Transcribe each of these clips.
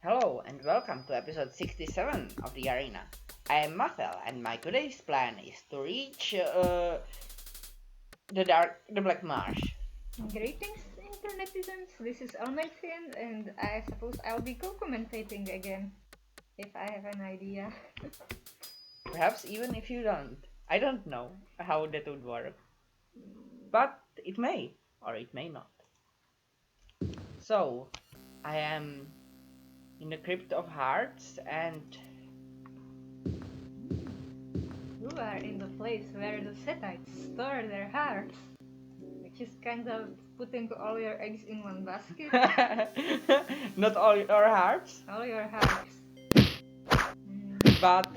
Hello and welcome to episode 67 of the Arena. I am Mathel and my today's plan is to reach the Black Marsh. Greetings, internetizens. This is Almaithian, and I suppose I'll be co-commentating again, if I have an idea. Perhaps even if you don't. I don't know how that would work. But it may, or it may not. So, I am in the Crypt of Hearts and You are in the place where the Sethites store their hearts, which is kind of putting all your eggs in one basket. not all your hearts, All your hearts. but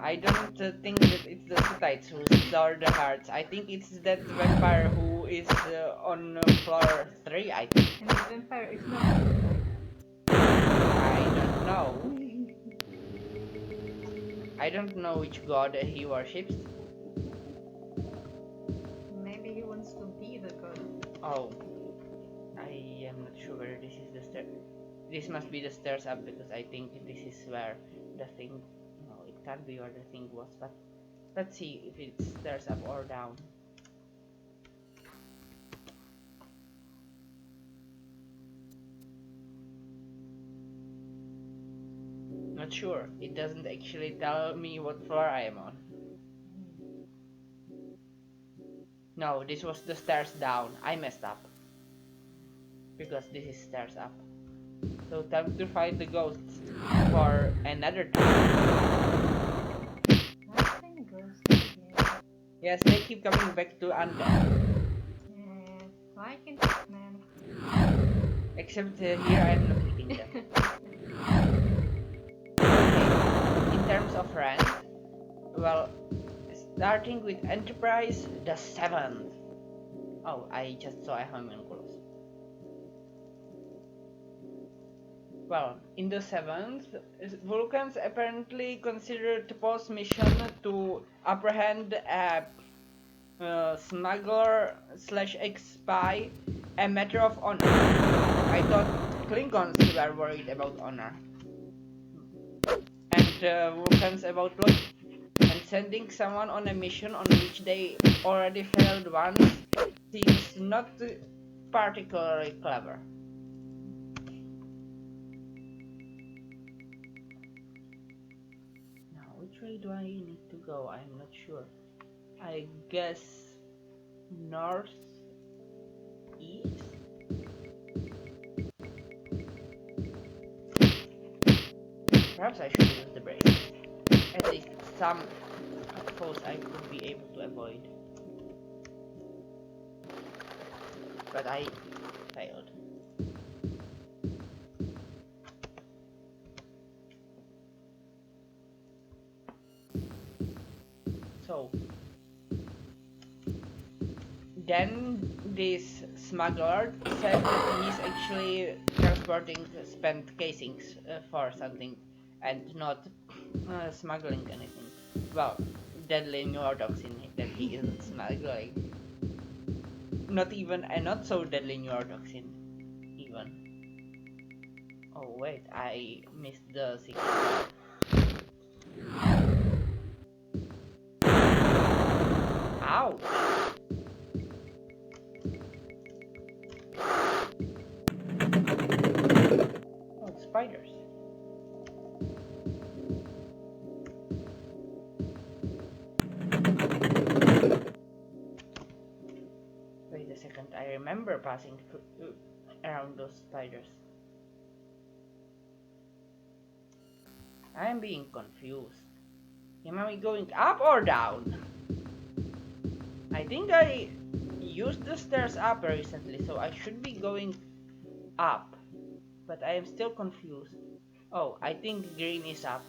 I don't think that it's the Sethites who store the hearts. I think it's that vampire who is on floor 3, I think. And the vampire is not a I don't know. I don't know which god he worships. Maybe he wants to be the god. Oh, I am not sure whether this is the stair. This must be the stairs up because I think this is where the thing. No, it can't be where the thing was. But let's see if it's stairs up or down. Not sure. It doesn't actually tell me what floor I am on. No, this was the stairs down. I messed up. Because this is stairs up. So time to fight the ghosts for another time. Nothing goes again. Yes, they keep coming back to Undead. Like in Hitman. Except here I'm not hitting them. Okay, in terms of rank, well, starting with Enterprise, the 7th. Oh, I just saw a homunculus. Well, in the 7th, Vulcans apparently considered Topol's mission to apprehend a smuggler / ex-spy a matter of honor. I thought Klingons were worried about honor. And Vulcans about logic. And sending someone on a mission on which they already failed once seems not particularly clever. Now, which way do I need to go? I'm not sure. I guess north east? Perhaps I should use the brace. At least some foes I could be able to avoid. But I failed. So then this smuggler said that he's actually transporting spent casings for something and not smuggling anything. Well, deadly neurotoxin that he isn't smuggling. Not even a not so deadly neurotoxin even. Oh wait, I missed the secret. Ouch! Oh, spiders. Wait a second, I remember passing around those spiders. I am being confused. Am I going up or down? I think I used the stairs up recently, so I should be going up. But I am still confused. Oh, I think green is up.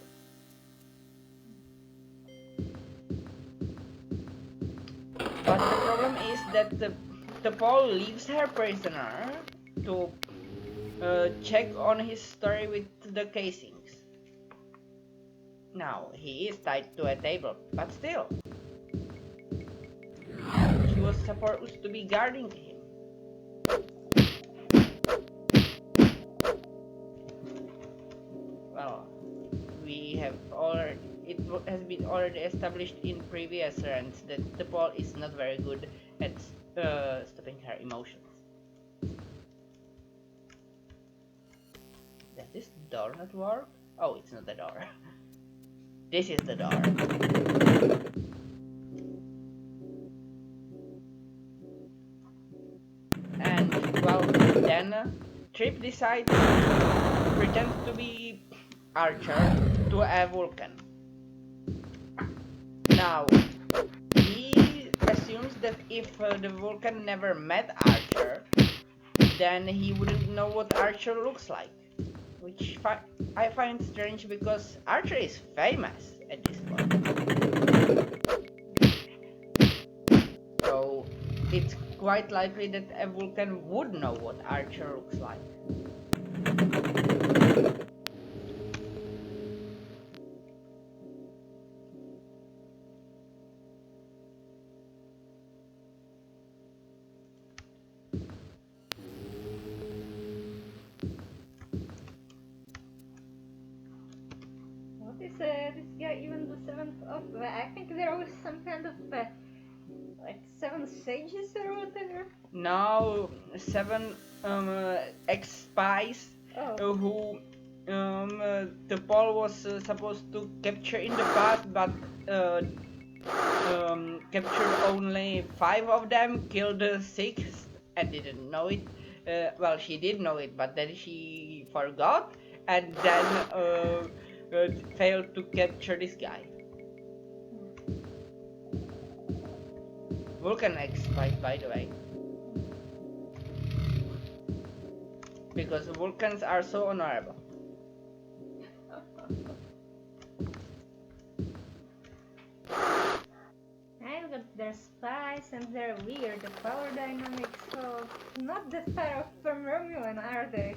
But the problem is that the Paul leaves her prisoner to check on his story with the casings. Now, he is tied to a table, but still. She was supposed to be guarding him. has been already established in previous runs that the Paul is not very good at stopping her emotions. Does this door not work? Oh, it's not the door. This is the door. And well, then Trip decides to pretend to be Archer to a Vulcan. Now, he assumes that if the Vulcan never met Archer, then he wouldn't know what Archer looks like. Which I find strange because Archer is famous at this point. So it's quite likely that a Vulcan would know what Archer looks like. What is this guy even the seventh of? I think there was some kind of like 7 sages or whatever. Now 7 ex-spies who the Paul was supposed to capture in the past, but captured only 5 of them, killed the 6th and didn't know it. Well, she did know it, but then she forgot and then failed to capture this guy. Vulcan ex-spies, by the way. Because Vulcans are so honorable. And but they're spies and they're weird. The power dynamics, so not that far off from Romulan, are they?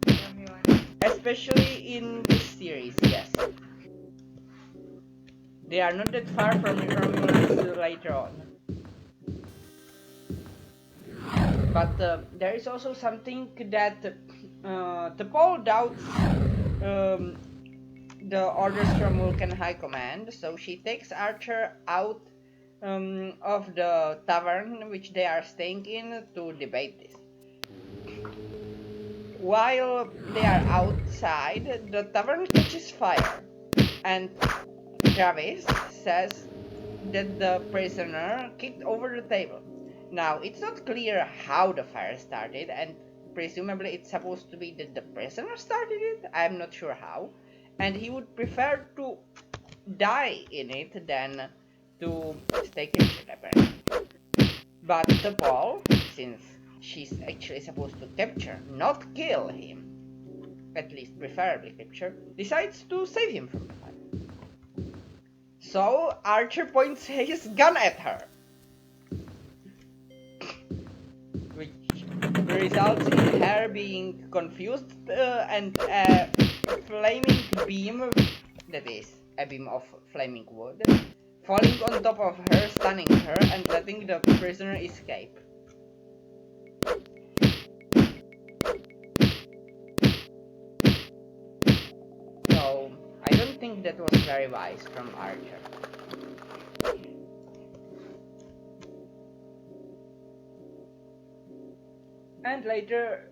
Romulan. Especially in this series, yes. They are not that far from Romulans later on. But there is also something that T'Pol doubts the orders from Vulcan High Command, so she takes Archer out of the tavern which they are staying in to debate this. While they are outside, the tavern catches fire, and Travis says that the prisoner kicked over the table. Now, it's not clear how the fire started, and presumably it's supposed to be that the prisoner started it. I'm not sure how. And he would prefer to die in it than to stay captured, apparently. But the Paul, since she's actually supposed to capture, not kill him, at least preferably capture, decides to save him from the fire. So Archer points his gun at her, which results in her being confused and a flaming beam, that is, a beam of flaming wood, falling on top of her, stunning her, and letting the prisoner escape. So, I don't think that was very wise from Archer. And later,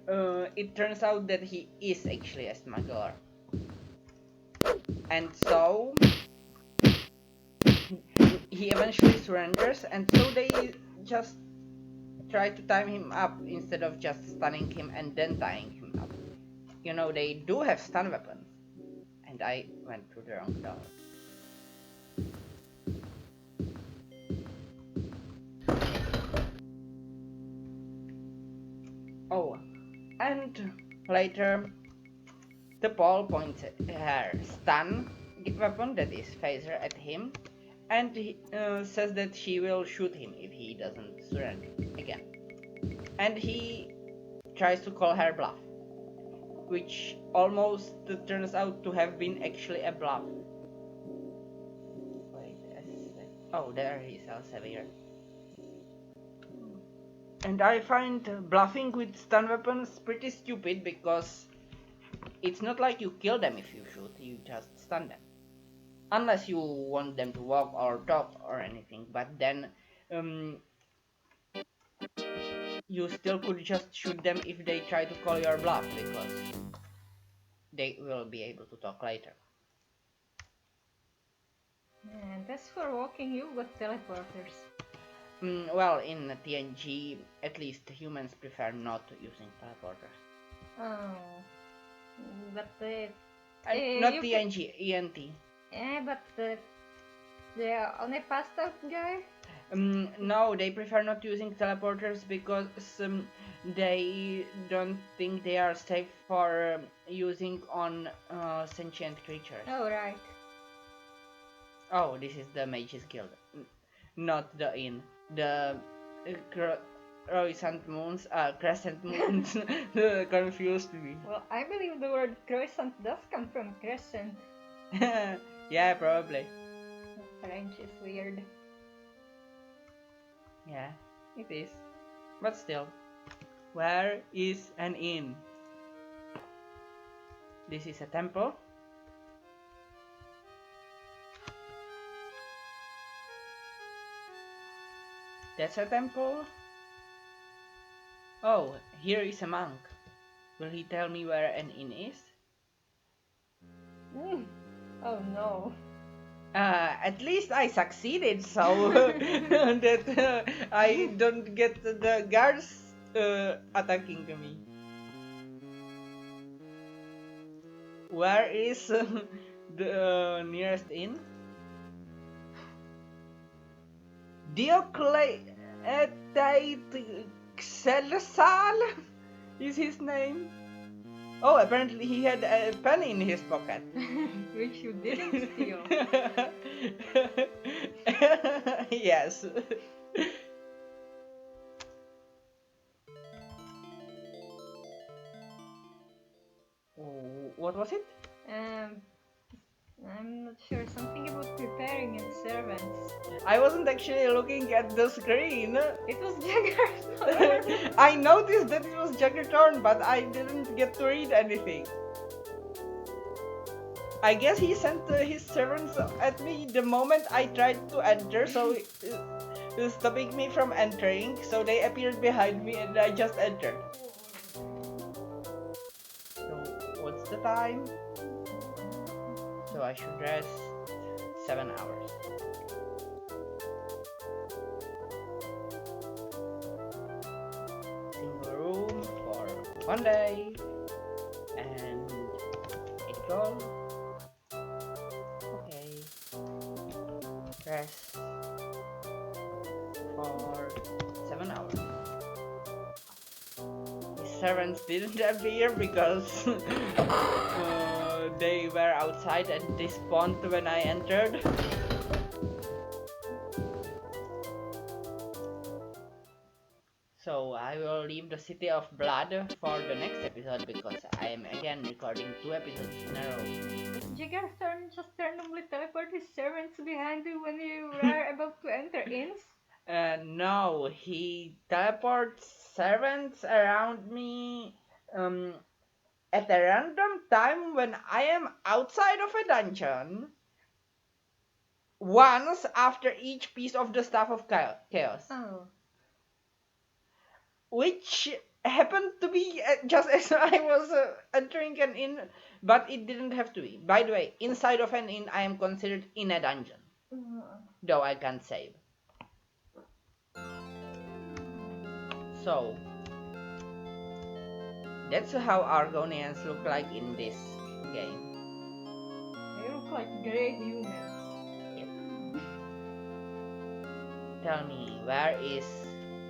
it turns out that he is actually a smuggler. And so, he eventually surrenders, and so they just try to tie him up instead of just stunning him and then tying him up. You know, they do have stun weapons. And I went through the wrong door. Oh, and later, the Paul points her stun weapon, that is phaser, at him, and he says that she will shoot him if he doesn't surrender again. And he tries to call her bluff, which almost turns out to have been actually a bluff. Wait a sec. Oh, there he is, Elsevier. And I find bluffing with stun weapons pretty stupid because it's not like you kill them if you shoot, you just stun them. unless you want them to walk or talk or anything. But then um, you still could just shoot them if they try to call your bluff because they will be able to talk later. And as for walking, you got teleporters. Well, in TNG, at least humans prefer not using teleporters. Oh, but Not you can. TNG, ENT. But the only passed out guy. No, they prefer not using teleporters because they don't think they are safe for using on sentient creatures. Oh right. Oh, this is the Mage's Guild, not the inn. The crescent moons confused me. Well, I believe the word croissant does come from crescent. Yeah, probably. French is weird. Yeah, it is. But still, where is an inn? This is a temple. That's a temple. Oh, here is a monk. Will he tell me where an inn is? Oh no. At least I succeeded, so that I don't get the guards attacking me. Where is the nearest inn? Diocletian is his name. Oh, apparently he had a pen in his pocket. Which you didn't steal. Yes. Oh, what was it? Um, I'm not sure. Something about preparing and servants. I wasn't actually looking at the screen. It was Jagger. I noticed that it was Jaggerthorn, but I didn't get to read anything. I guess he sent his servants at me the moment I tried to enter, so stopping me from entering. So they appeared behind me and I just entered. So what's the time? So I should rest 7 hours. Single room for 1 day and it goes. Okay. Rest for 7 hours. His servants didn't appear because they were outside and they spawned when I entered. So I will leave the City of Blood for the next episode because I am again recording 2 episodes in a row. Does Jaggerthorn just randomly teleport his servants behind you when you are about to enter inns? No, he teleports servants around me at a random time when I am outside of a dungeon. Once after each piece of the Staff of Chaos. Oh. Which happened to be just as I was entering an inn, but it didn't have to be. By the way, inside of an inn, I am considered in a dungeon, though I can't save. So, that's how Argonians look like in this game. They look like great humans. Yep. Tell me, where is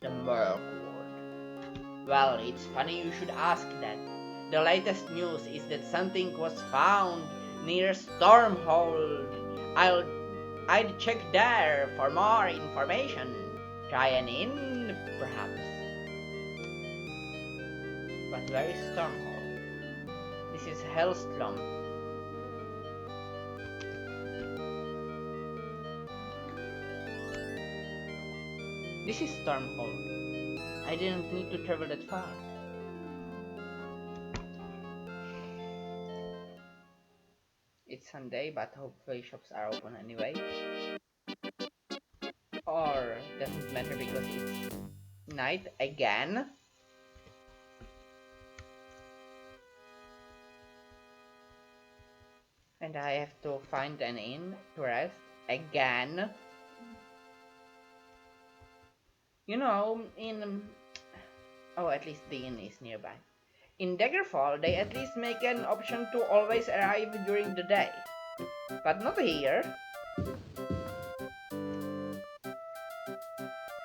the Merc World? Well, it's funny you should ask that. The latest news is that something was found near Stormhold. I'd check there for more information. Try an inn, perhaps. But where is Stormhold? This is Hellstrom. This is Stormhold. I didn't need to travel that far. It's it's Sunday, but hopefully shops are open anyway. Or doesn't matter because it's night again. And I have to find an inn to rest again. You know, at least the inn is nearby. In Daggerfall, they at least make an option to always arrive during the day. But not here.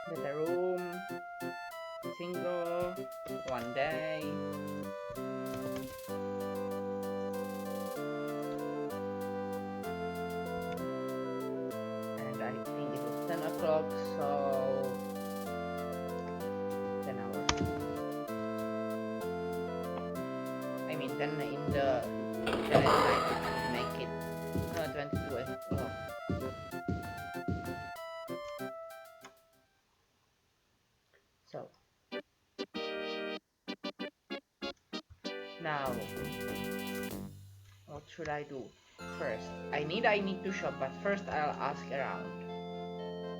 Get a room, single, 1 day. And I think it was 10 o'clock, so 10 hours. I mean, then in the at night it would make it 22 o'clock. So now, what should I do? First, I need to shop, but first I'll ask around.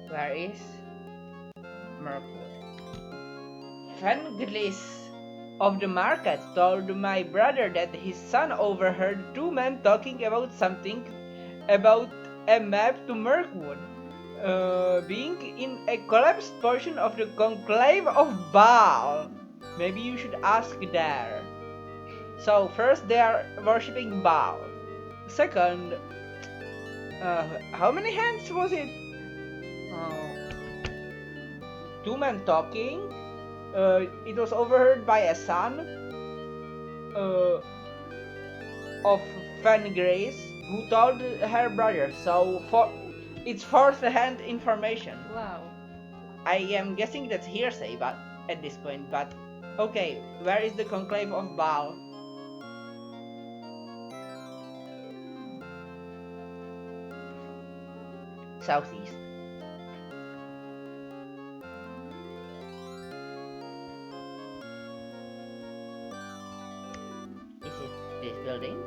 Where is Mirkwood? Fenglis of the market told my brother that his son overheard two men talking about something about a map to Mirkwood being in a collapsed portion of the conclave of Baal. Maybe you should ask there. So first they are worshipping Baal. Second, how many hands was it? Two men talking. It was overheard by a son of Fengrace who told her brother. So it's fourth-hand information. Wow. I am guessing that's hearsay, but at this point. But okay, where is the conclave of Baal? Southeast. Is it this building?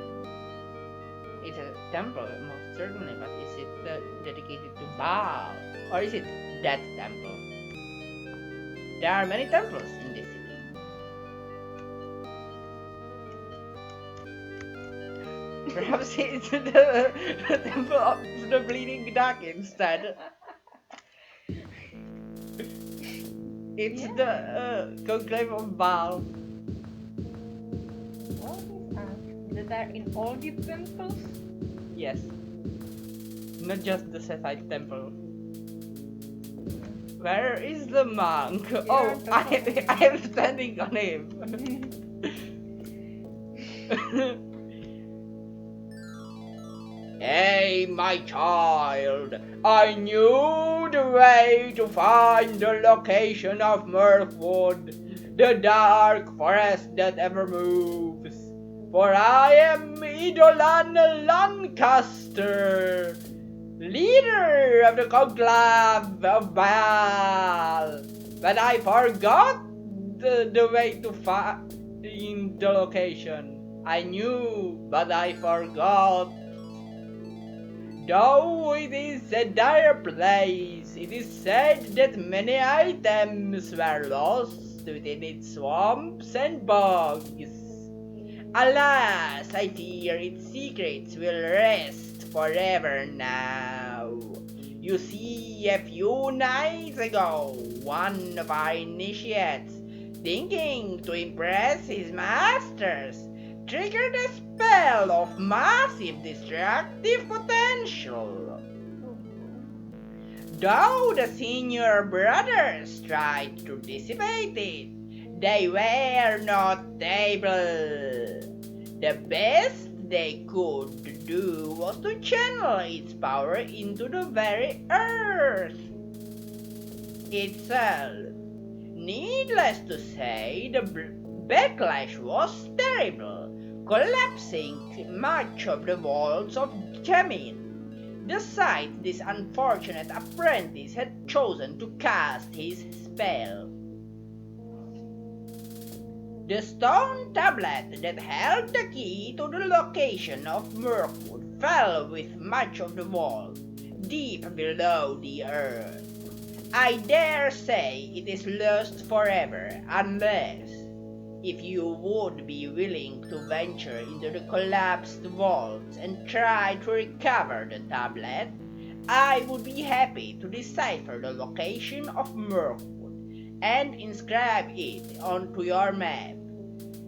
It's a temple, most certainly, but is it dedicated to Baal? Or is it that temple? There are many temples in this city. Perhaps it's the temple of the bleeding duck instead. It's the conclave of Baal. That are in all the temples? Yes. Not just the Sethite temple. Where is the monk? Oh, I am standing on him. Hey, my child, I knew the way to find the location of Mirkwood, the dark forest that ever moves. For I am Idolan Lancaster, leader of the conclave of Baal. But I forgot the way to find the location. I knew, but I forgot. Though it is a dire place, it is said that many items were lost within its swamps and bogs. Alas, I fear its secrets will rest forever now. You see, a few nights ago, one of our initiates, thinking to impress his masters, triggered a spell of massive destructive potential. Though the senior brothers tried to dissipate it, they were not able. The best they could do was to channel its power into the very earth itself. Needless to say, the backlash was terrible, collapsing much of the walls of Jamin, the site this unfortunate apprentice had chosen to cast his spell. The stone tablet that held the key to the location of Mirkwood fell with much of the wall, deep below the earth. I dare say it is lost forever, unless, if you would be willing to venture into the collapsed vaults and try to recover the tablet, I would be happy to decipher the location of Mirkwood and inscribe it onto your map.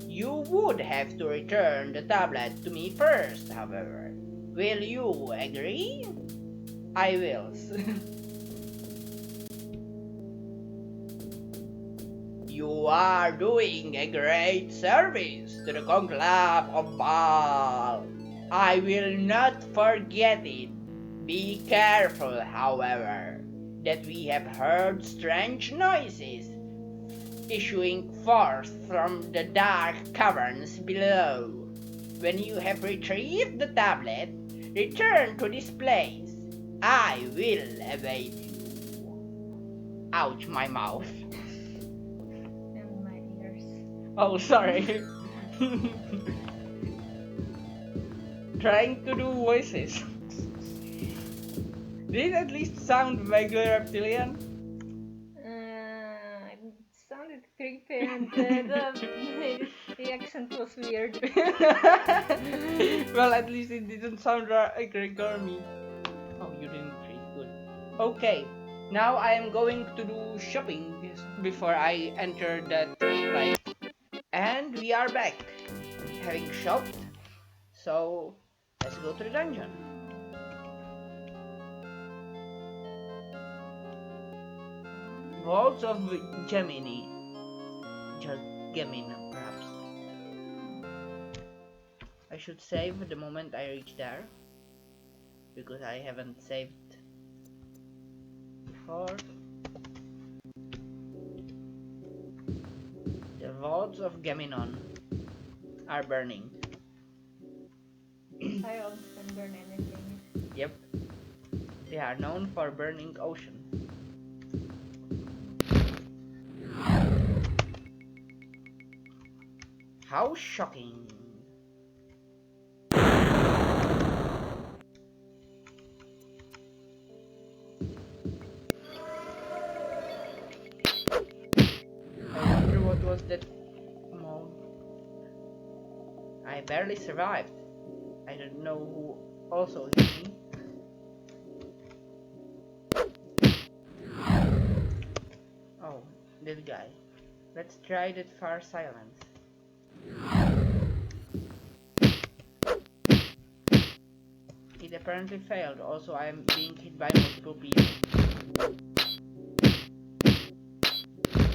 You would have to return the tablet to me first, however. Will you agree? I will. You are doing a great service to the conclave of Baal. I will not forget it. Be careful, however, that we have heard strange noises issuing forth from the dark caverns below. When you have retrieved the tablet, return to this place. I will await you. Ouch, my mouth. And my ears. Oh, sorry. Trying to do voices. Did it at least sound vaguely reptilian? It sounded creepy and the accent was weird. Well, at least it didn't sound like regular me. Oh, you didn't freeze. Good. Okay, now I am going to do shopping before I enter that place. And we are back, having shopped. So, let's go to the dungeon. Vaults of Gemini. Just Gemini, perhaps. I should save the moment I reach there, because I haven't saved before. The vaults of Geminon are burning. Silence can burn anything. Yep. They are known for burning ocean. How shocking. I wonder what was that moan. I barely survived. I don't know who also hit me. Oh, that guy. Let's try that far silence. It apparently failed. Also, I am being hit by multiple people.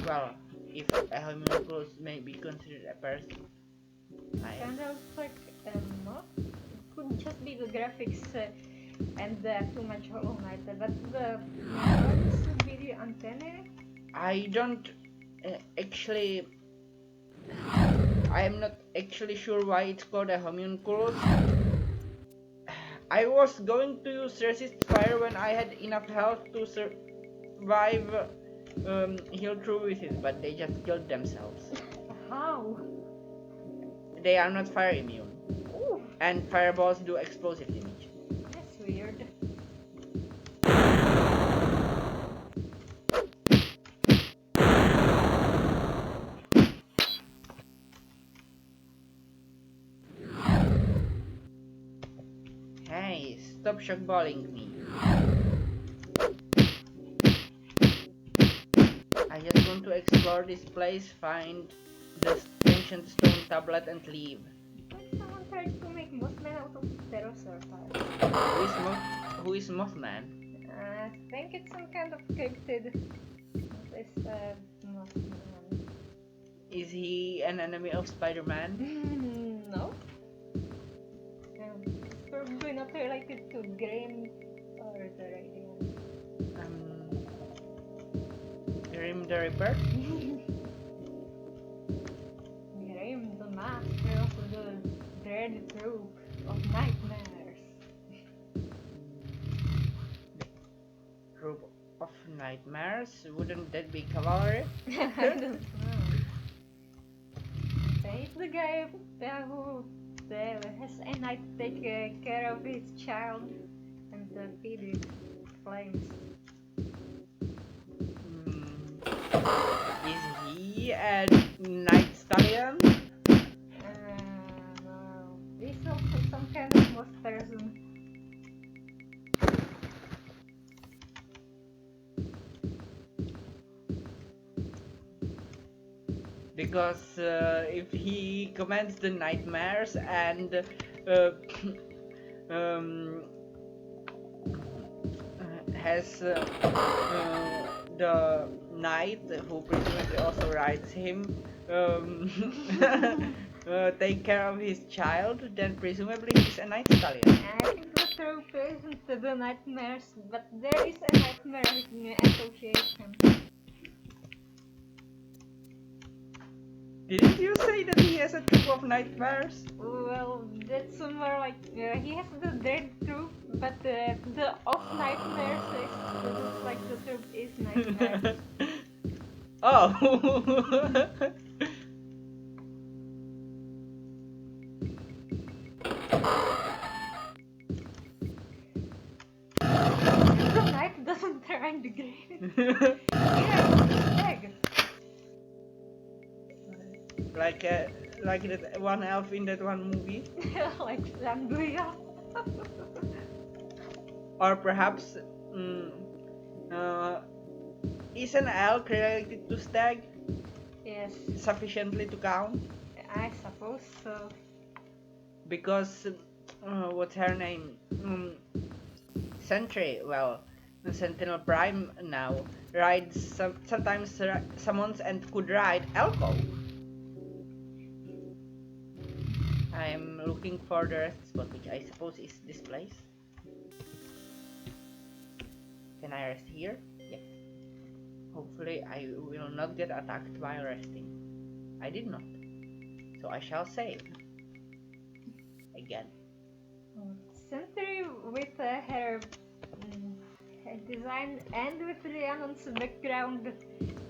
Well, if a homunculus may be considered a person. Kind of like not. It could just be the graphics and too much Hollow Knight, but the ones would be the antennae. I don't actually. I am not actually sure why it's called a homunculus. I was going to use resist fire when I had enough health to survive heal through with it, but they just killed themselves. How? They are not fire immune. Ooh, And fireballs do explosive damage. that's weird. Hey, stop shockballing me. I just want to explore this place, find the ancient stone tablet and leave. Someone tried to make Mothman out of pterosaurs. Who is Mothman? I think it's some kind of cryptid. It's Mothman. Is he an enemy of Spider-Man? No. It's probably not related to Grim or the Radiant. Grim the Reaper? Grim, the master of the dread troop of nightmares. Group of nightmares? Wouldn't that be cavalry? I don't know. He's the guy who has a knight take care of his child and feed it flames. Is he a night stallion? No. He's also some kind of moth person. Because if he commands the nightmares and um, has the knight who presumably also rides him take care of his child, then presumably he's a night stallion. I think the trope isn't the nightmares, but there is a nightmare association. Didn't you say that he has a troop of nightmares? Well, that's more like he has the dead troop, but the of nightmares looks like the troop is nightmares. Oh. The knight doesn't turn the grave. Yeah, like that one elf in that one movie, like Zambia. or perhaps uh, is an elk related to stag Yes, sufficiently to count? I suppose so. Because what's her name? Sentry, well, Sentinel Prime now rides sometimes summons and could ride Elko. I'm looking for the rest spot, which I suppose is this place. Can I rest here? Yes. Hopefully I will not get attacked while resting. I did not. So I shall save. Again. Sentry with her design and with Rhiannon's background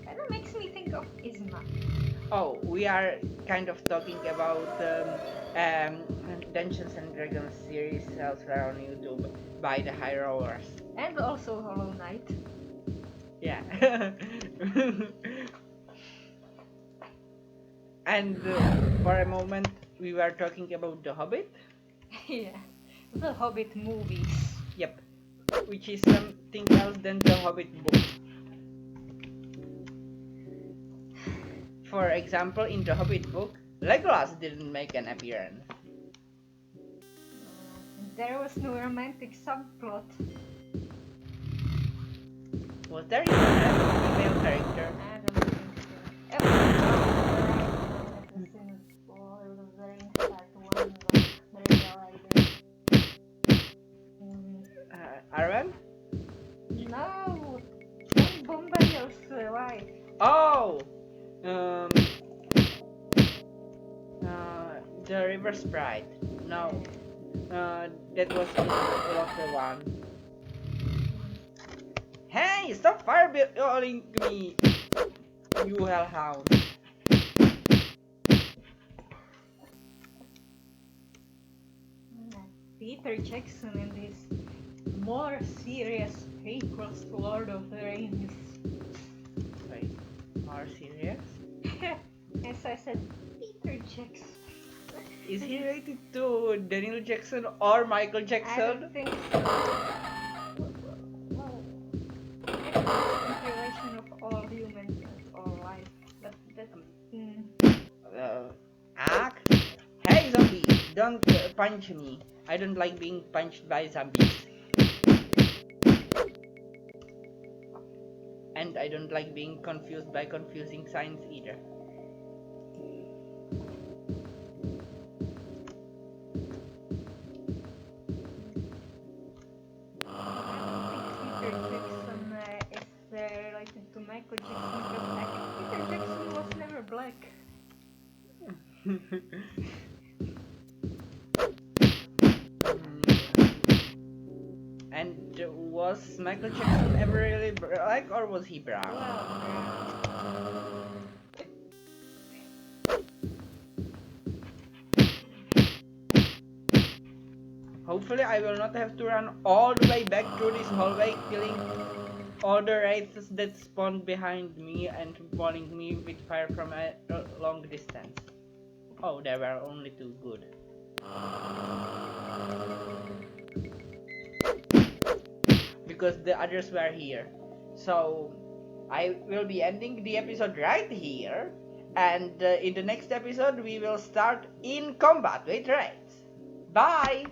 kind of makes me think of Isma. Oh, we are kind of talking about Dungeons and Dragons series elsewhere on YouTube by the High Rollers. And also Hollow Knight. Yeah. And for a moment we were talking about The Hobbit. Yeah, the Hobbit movies. Yep. Which is something else than the Hobbit book. For example, in the Hobbit book, Legolas didn't make an appearance. There was no romantic subplot. Was there even a female character? I don't think so. Oh, the scene for the Rings Part 1, the real Arwen? No! John Bombadil's wife. Oh! The River Sprite. No. That was in Lotte 1. Hey! Stop fireballing me! You hellhound. Peter Jackson in this more serious prequels to Lord of the Rings. Wait, more serious? As I said, Peter Jackson. Is he related to Daniel Jackson or Michael I Jackson? don't think so. Well, it's the relation of all humans and all life. But that's... Hey zombie! Don't punch me. I don't like being punched by zombies. And I don't like being confused by confusing signs either. Peter Jackson is related to Michael Jackson because I think Peter Jackson was never black. And was Michael Jackson ever really black or was he brown? Hopefully I will not have to run all the way back through this hallway, killing all the wraiths that spawned behind me and falling me with fire from a long distance. Oh, there were only two. Good. Because the others were here. So I will be ending the episode right here. And in the next episode, we will start in combat with wraiths. Bye!